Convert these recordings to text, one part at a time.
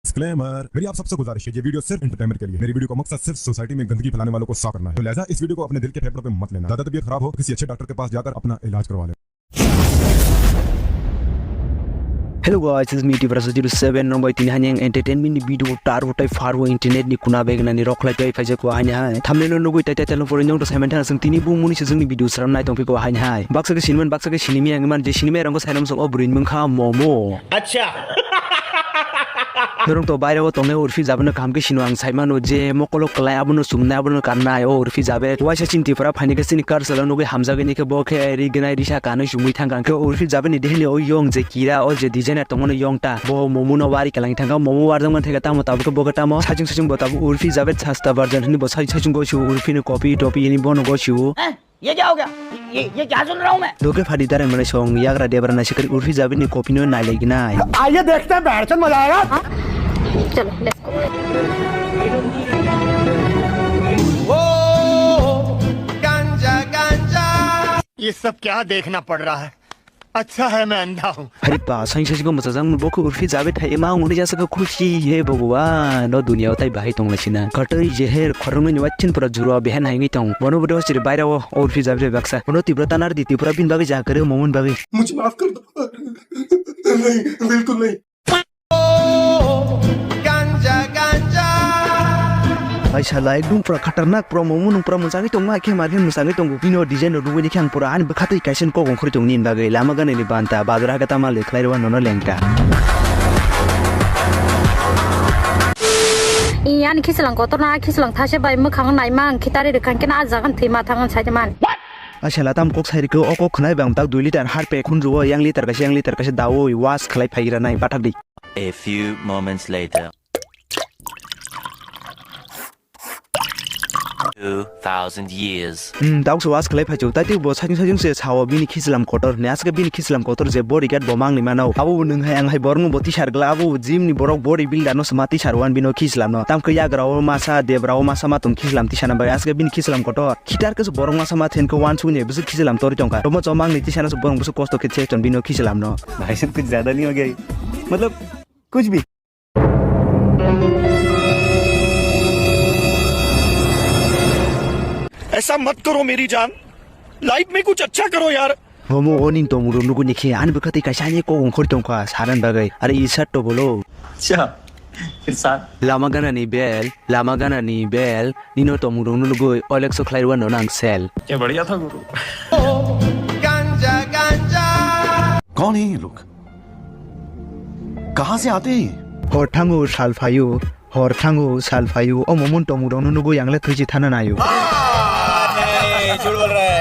Disclaimer, मेरी आप सबसे गुजारिश है, ये वीडियो सिर्फ एंटरटेनमेंट के लिए। मेरी वीडियो का मकसद सिर्फ सोसाइटी में गंदगी फैलाने वालों को साफ करना है। तो लिहाजा इस वीडियो को अपने दिल के फेफड़ों पे मत लेना। ज्यादा तबीयत खराब हो किसी अच्छे डॉक्टर के पास जाकर अपना इलाज करवा ले। Hello guys, this is me Tiprasa07 nomor ini hanya yang entertainment ni video taruh tai faru internet ni kuna bag na ni rock lai tai fajar ko hanya hai thumbnail no goi tai tai telefon foreign jong to simon tan sing tini bu muni se jongni video saram nai tong pi ko hanya hai baksa ke sinimi yang man je sinimi rang ko sainam so obrin mungkha momo acha Norok to bayar tong ne Urfi javet no kam ke sinu ang saimano je mokolo klai abono sumna abono karna yo Urfi javet waisa chin Tripura phani ke sini kar sala no ge hamza ge ni ke bwkha ri gnai risha kanu sumui thang kan ke Urfi javet ni dehli o yong je kira o je designer tong no yong ta bo momo no wari kalang thang momo war jang man thega ta mo ta ko bwkha ta mo sajung botabu Urfi javet sasta version ni bo sajung go chu Urfi no copy topi ni bono go chu ये क्या हो गया? ये क्या सुन रहा हूँ मैं? दोगे फाड़ी दारे मैंने सॉन्ग यागरा देवरा ना शिकर उर्फी जावे ने कॉपी नो ना लेगी ना आइए देखते हैं बैठ मजा आएगा चलो लेट्स गो गांजा गांजा ये सब क्या देखना पड़ रहा है अच्छा है मैं अंधा हूँ अरे पास ही सच को मसजंग बोको उर्फी जावे था एमा उन्हें जैसा का खुशी है भगवान नो दुनिया उताई भाई तोंग लसिना कटई जहर खरंग नि वचिन पर जुरो बहन हाइंगी तोंग बनो बडो सिर बायरा वो उर्फी जावे बक्सा बनो तीव्रता नार दी तीव्रता बिन बागे जा करे मोमन बागे मुझे माफ कर दो। नहीं, बिल्कुल नहीं। गांजा गांजा भाई साला एकदम पूरा खतरनाक पूरा मोमन पूरा मजागे तोंग मा के मारगे मजागे तोंग बिनो डिजाइन रुवे नि ख्यां पूरा आन बखातै काइसन को गंखरि तोंग नि बागे लामा गाने नि बानता बादरा का तामा लेखलाइ रवा ननो लेंगटा इयान खिसलां को तो ना खिसलां थासे बाय मोखां नाय मा खितारे रखां के ना जागन थैमा थांगन साइमान अच्छा लाताम कोक साइड को ओको खनाय बांग ताक 2 लिटर हार पे खुन रुवा yang लिटर कासे दावो वास खलाइ फाइरा नाय बाथाक दै A few moments later 2000 years दाउ सवास खलाइ फाइजौ ताति बो साजिं से सावो बिनि खिसलाम कोटर नेस के बिनि खिसलाम कोटर जे बॉडी गार्ड बोमांग नि मानौ आबो नों हाय आं हाय बरनु बति सारग्ला आबो जिम नि बरक बॉडी बिल्डर नो समाति सारवान बिनो खिसलाम न ताम कया ग्राव मासा देब्राव मासा मा तुम खिसलाम तिसाना बाय आस के बिनि खिसलाम कोटर खिटार के बरक मासा मा थेन को वान सुने बिस खिसलाम तोरि टंका रमो चमांग नि तिसाना सु बरक बिस कष्ट के चेक बिनो खिसलाम न भाई सब कुछ ज्यादा नहीं हो गया मतलब कुछ भी ऐसा मत करो मेरी जान लाइफ में कुछ अच्छा करो यार मोमो ओनिन तो मुरु नुगु निखे आन बखति कासाने को गंखरि टंका सारन बागै अरे इसा तो बोलो अच्छा फिर साथ लामा गाना नि बेल निनो तो मुरु नुगु ओलेक्सो खलाइरवा नो नांग सेल क्या बढ़िया था गुरु गांजा गांजा कौन है ये लोग कहाँ से आते हैं हरथांगु सालफायु ओ मोमन तो मुरु नुगु यांगले खैजि थाना नायु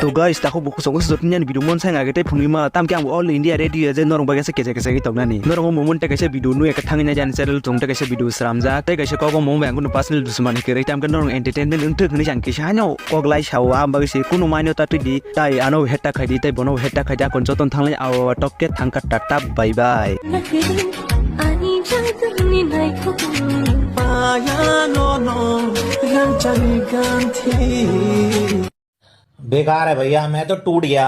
तो गाइस ताको बखो संगो सजोतनियान भिडियो मन साइंग आगे फुंगिमा ताम के आं ऑल इंडिया रेडियो जे नरंग बागे से केसे तगनानि नरंग मोमन टे कैसे भिडियो नु एक थांगिना जान चैनल जों टे कैसे भिडियो सरामजा टे कैसे को मोम बांगु नु पर्सनल दुसमान के रे ताम के नरंग एंटरटेनमेंट उनथे गनि जान के सानो कोगलाइ सावा बागे से कुनु माइनो ता तुदि ताइ आनो हेटा खाइदि ताइ बनो हेटा खाइदा कोन जतन थांलाय आव टक्के थांका टाटा बाय बाय बेकार है भैया मैं तो टूट गया।